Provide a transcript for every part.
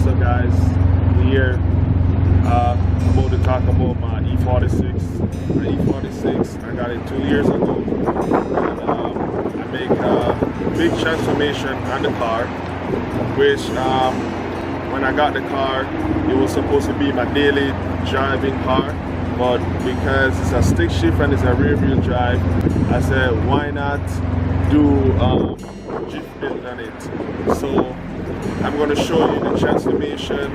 So guys, here about to talk about my E46. My E46, I got it 2 years ago, and I make a big transformation on the car, which when I got the car, it was supposed to be my daily driving car, but because it's a stick shift and it's a rear wheel drive, I said why not do drift build on it. So I'm going to show you the transformation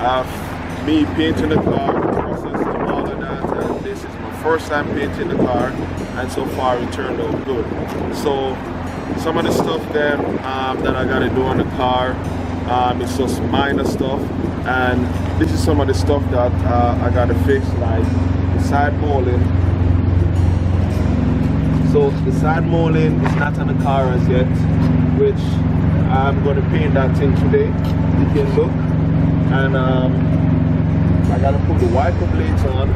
of me painting the car, the process of all of that, and this is my first time painting the car, and so far it turned out good. So some of the stuff then that I got to do on the car, it's just minor stuff, and this is some of the stuff that I got to fix, like the side molding. So the side molding is not on the car as yet, which I'm going to paint that thing today. You can look, and I got to put the wiper blades on.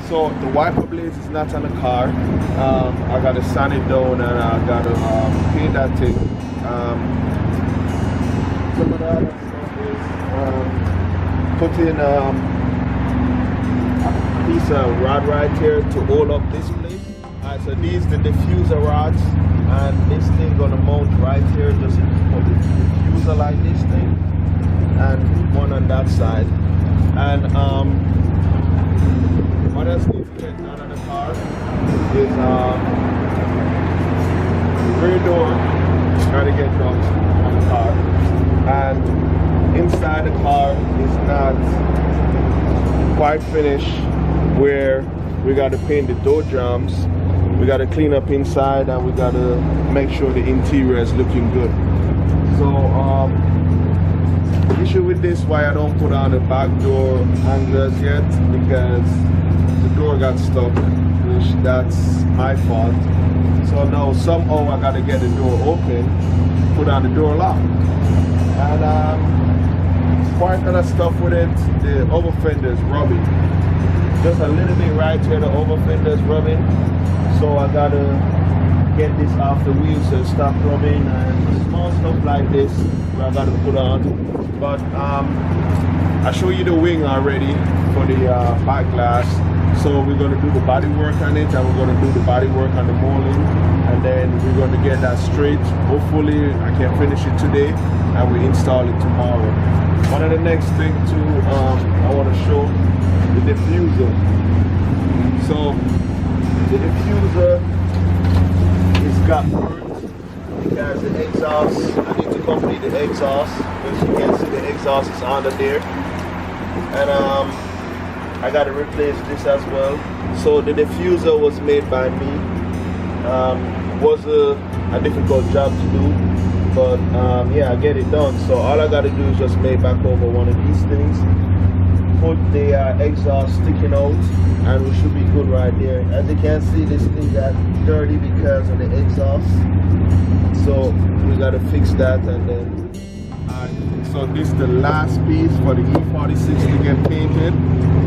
So the wiper blades is not on the car. I got to sand it down, and I got to paint that thing. Some of the other stuff is putting a piece of rod right here to hold up this plate. Alright, so these the diffuser rods, and this thing gonna mount right here, just to keep up the diffuser like this thing, and one on that side. And what else needs to get done on the car is the rear door gotta get done on the car, and inside the car is not quite finished, where we got to paint the door jambs, we got to clean up inside, and we got to make sure the interior is looking good. So the issue with this, why I don't put on the back door anglers yet, because the door got stuck, which that's my fault. So now somehow I got to get the door open, put on the door lock, and quite kind of stuff with it. The over fender is rubbing. Just a little bit right here, the over fender is rubbing. So I gotta get this off the wheel so it stop rubbing, and small stuff like this I gotta put on. But I show you the wing already for the back glass. So we're gonna do the body work on it, and we're gonna do the body work on the molding, and then we're gonna get that straight. Hopefully I can finish it today, and we install it tomorrow. One of the next thing too, I want to show the diffuser. So the diffuser is got burnt because the exhaust, I need to complete the exhaust, which you can see the exhaust is under there, and I got to replace this as well. So the diffuser was made by me. Was a difficult job to do, but yeah, I get it done. So all I got to do is just make back over one of these things, put the exhaust sticking out, and we should be good right there. As you can see, this thing got dirty because of the exhaust, so we got to fix that. And then so this is the last piece for the E46 to get painted,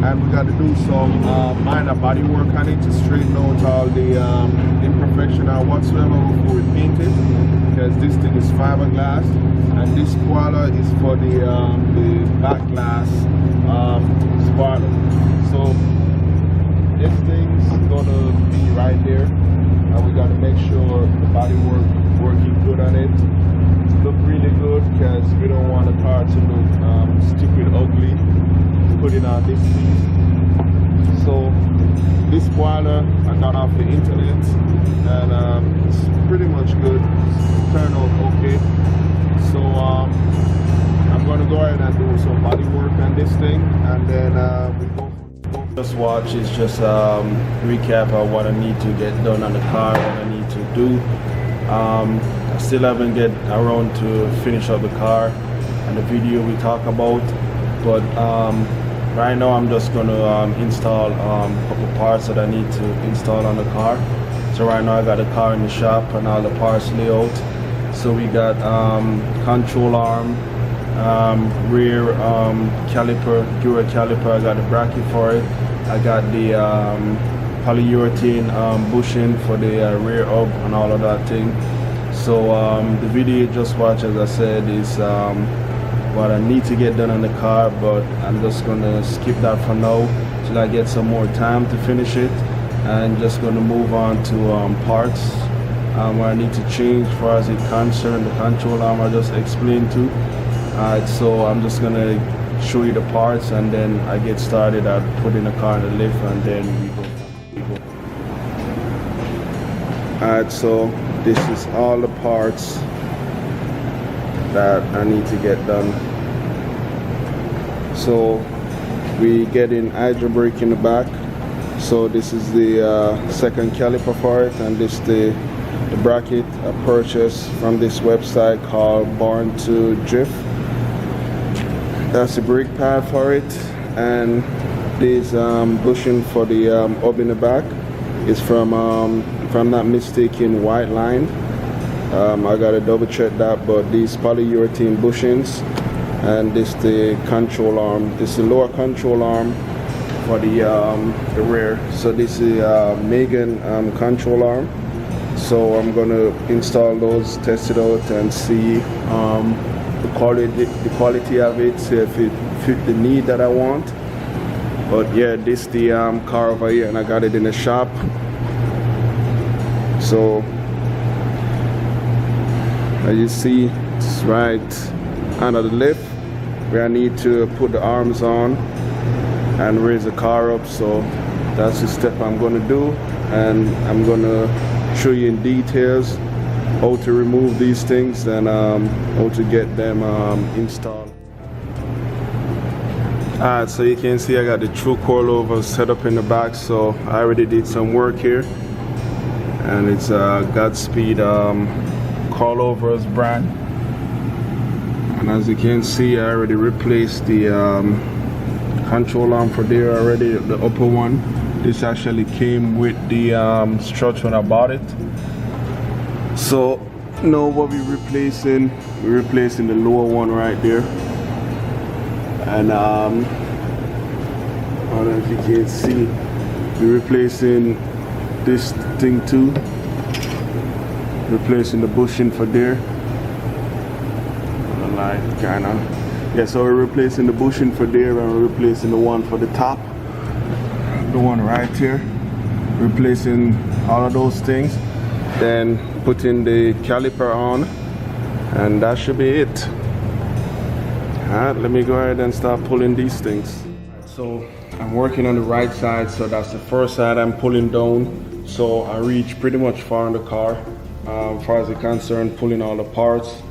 and we got to do some minor body work on it to straighten out all the imperfection or whatsoever before we paint it, because this thing is fiberglass, and this spoiler is for the back glass spoiler. So this thing's gonna be right there, and we gotta make sure the body work working good on it, look really good, because we don't want the car to look stupid ugly putting on this piece. So this spoiler I got off the internet, and it's pretty much good, turned out okay. So I'm gonna go ahead and do some body work on this thing, and then we go. Just watch is just recap of what I need to get done on the car, what I need to do. I still haven't get around to finish up the car and the video we talk about, but right now I'm just gonna install a couple parts that I need to install on the car. So right now I got the car in the shop and all the parts layout. So we got control arm, rear caliper, Dura caliper. I got a bracket for it. I got the polyurethane bushing for the rear hub and all of that thing. So the video you just watched, as I said, is what I need to get done on the car, but I'm just gonna skip that for now till I get some more time to finish it, and just gonna move on to parts where I need to change as far as it concerns the control arm I just explained to. Alright, so I'm just gonna show you the parts, and then I get started at putting the car in the lift, and then we go. Alright, so this is all the parts that I need to get done. So we get in hydro brake in the back. So this is the second caliper for it, and this the bracket I purchased from this website called Born to Drift. That's the brake pad for it, and this bushing for the hub in the back is from, if I'm not mistaken, White Line. I gotta double check that, but these polyurethane bushings, and this the control arm. This is the lower control arm for the rear. So this is Megan control arm. So I'm gonna install those, test it out, and see the quality of it, see if it fit the need that I want. But yeah, this the car over here, and I got it in the shop. So as you see, it's right under the lift where I need to put the arms on and raise the car up. So that's the step I'm going to do, and I'm going to show you in details how to remove these things and how to get them installed. Alright, so you can see I got the true coilover set up in the back, so I already did some work here, and it's Godspeed coilovers brand. And as you can see, I already replaced the control arm for there already, the upper one. This actually came with the strut when I bought it. So now what we're replacing the lower one right there. And I don't know if you can see, we're replacing this thing too, replacing the bushing for there. Kinda. Yeah, so we're replacing the bushing for there, and we're replacing the one for the top, the one right here, replacing all of those things, then putting the caliper on, and that should be it. Alright, let me go ahead and start pulling these things. So I'm working on the right side, so that's the first side I'm pulling down. So I reach pretty much far in the car, as far as I'm concerned, pulling all the parts.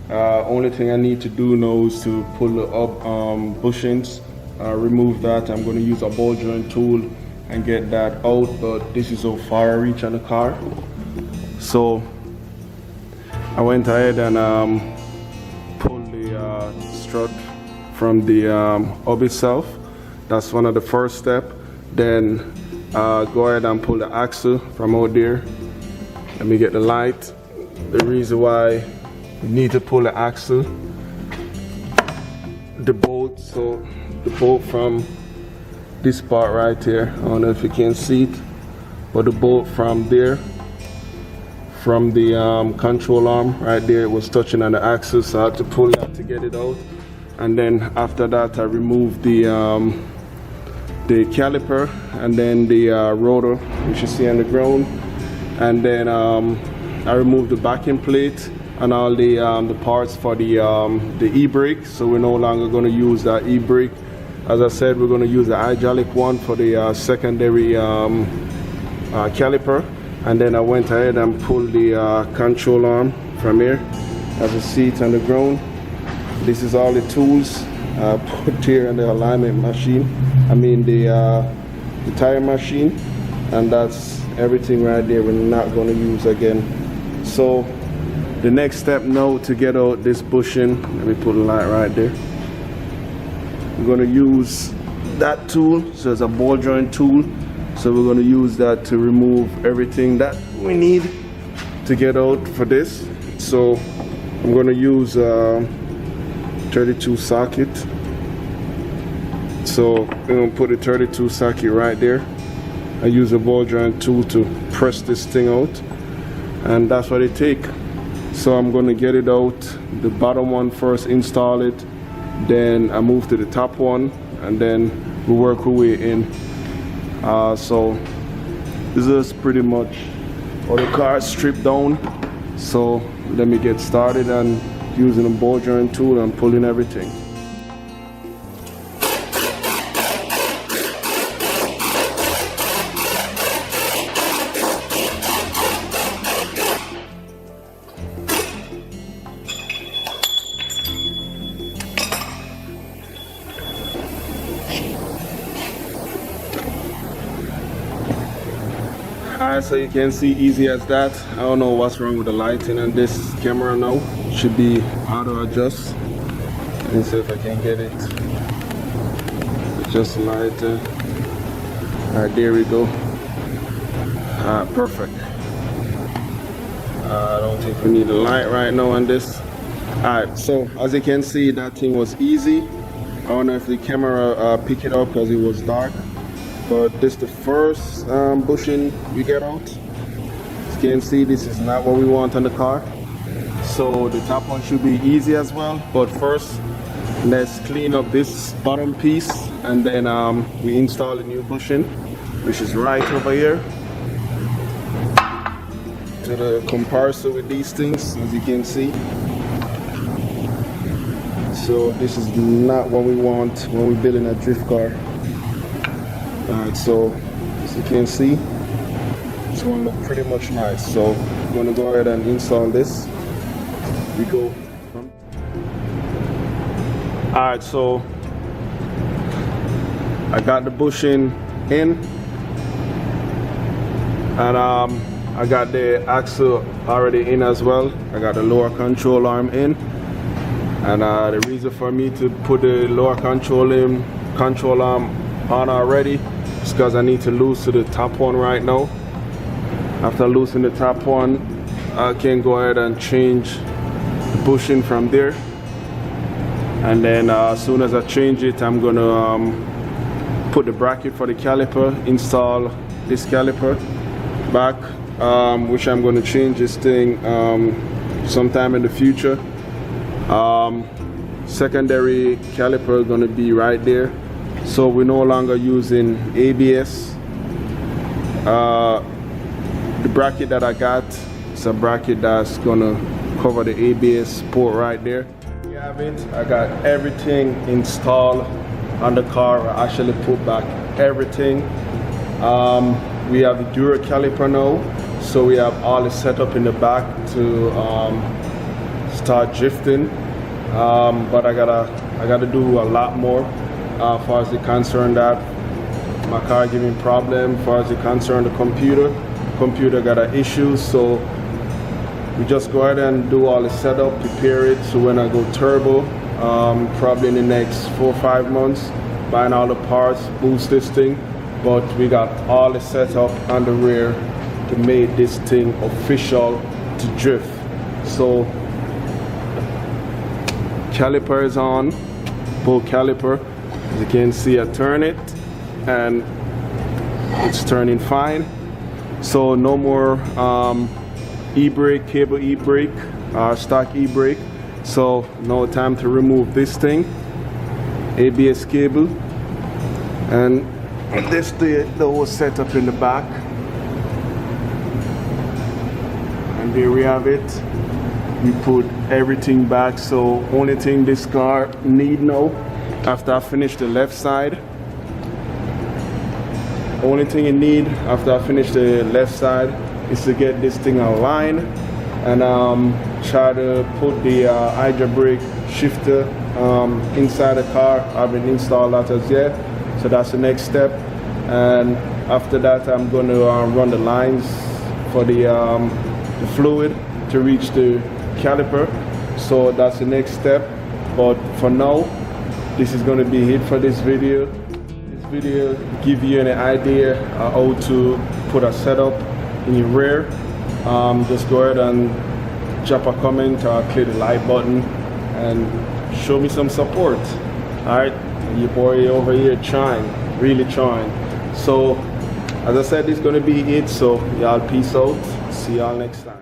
Only thing I need to do now is to pull the up bushings, remove that. I'm going to use a ball joint tool and get that out, but this is how far I reach on the car. So I went ahead and pulled the strut from the hub itself. That's one of the first step. Then go ahead and pull the axle from out there. Let me get the light. The reason why you need to pull the axle, the bolt, so the bolt from this part right here, I don't know if you can see it, but the bolt from there, from the control arm right there, it was touching on the axle, so I had to pull that to get it out. And then after that I removed the caliper, and then the rotor, which you see on the ground, and then I removed the backing plate and all the parts for the e-brake. So we're no longer going to use that e-brake. As I said, we're going to use the hydraulic one for the secondary caliper. And then I went ahead and pulled the control arm from here. As you see it on the ground. This is all the tools put here in the alignment machine. I mean the tire machine, and that's everything right there. We're not going to use again. So the next step now to get out this bushing, let me put a light right there. We're going to use that tool, so it's a ball joint tool. So we're going to use that to remove everything that we need to get out for this. So I'm going to use 32 socket. So I'm going to put a 32 socket right there. I use a ball joint tool to press this thing out, and that's what it takes. So I'm going to get it out, the bottom one first, install it, then I move to the top one, and then we work our way in. So this is pretty much all the car is stripped down. So let me get started and using a ball joint tool and pulling everything. Alright, so you can see easy as that. I don't know what's wrong with the lighting on this camera now. It should be auto adjust. Let me see if I can get it. Just lighter. Alright, there we go. Perfect. I don't think we need a light right now on this. Alright, so as you can see, that thing was easy. I don't know if the camera picked it up because it was dark. But this is the first bushing we get out. As you can see, this is not what we want on the car. So the top one should be easy as well. But first, let's clean up this bottom piece, and then we install a new bushing, which is right over here. To the comparison with these things, as you can see. So this is not what we want when we're building a drift car. Alright, so as you can see, this one looks pretty much nice. So I'm going to go ahead and install this. We go. Alright, so I got the bushing in, and I got the axle already in as well. I got the lower control arm in, and the reason for me to put the lower control arm on already is because I need to loosen the top one right now. After loosening the top one, I can go ahead and change the bushing from there, and then as soon as I change it, I'm gonna put the bracket for the caliper, install this caliper back, which I'm gonna change this thing sometime in the future. Secondary caliper gonna be right there. So we're no longer using ABS. The bracket that I got is a bracket that's gonna cover the ABS port right there. You have it. I got everything installed on the car. I actually put back everything. We have the Dura caliper now, so we have all the setup in the back to start drifting. But I gotta do a lot more. As far as the concern that my car giving problem, as far as the concern the computer got an issue, so we just go ahead and do all the setup, prepare it, so when I go turbo, probably in the next 4 or 5 months, buying all the parts, boost this thing, but we got all the setup on the rear to make this thing official to drift. So caliper is on, pull caliper. As you can see, I turn it and it's turning fine. So no more e-brake, cable e-brake, stock e-brake. So no time to remove this thing, ABS cable, and this the whole setup in the back. And there we have it. We put everything back. So only thing this car need now, after I finish the left side, only thing you need after I finish the left side is to get this thing online and try to put the Hydra brake shifter inside the car. I haven't installed that as yet, so that's the next step. And after that, I'm going to run the lines for the fluid to reach the caliper. So that's the next step. But for now, this is going to be it for this video. This video give you an idea how to put a setup in your rear. Just go ahead and drop a comment or click the like button and show me some support. Alright, your boy over here trying, really trying. So as I said, this is going to be it. So y'all peace out. See y'all next time.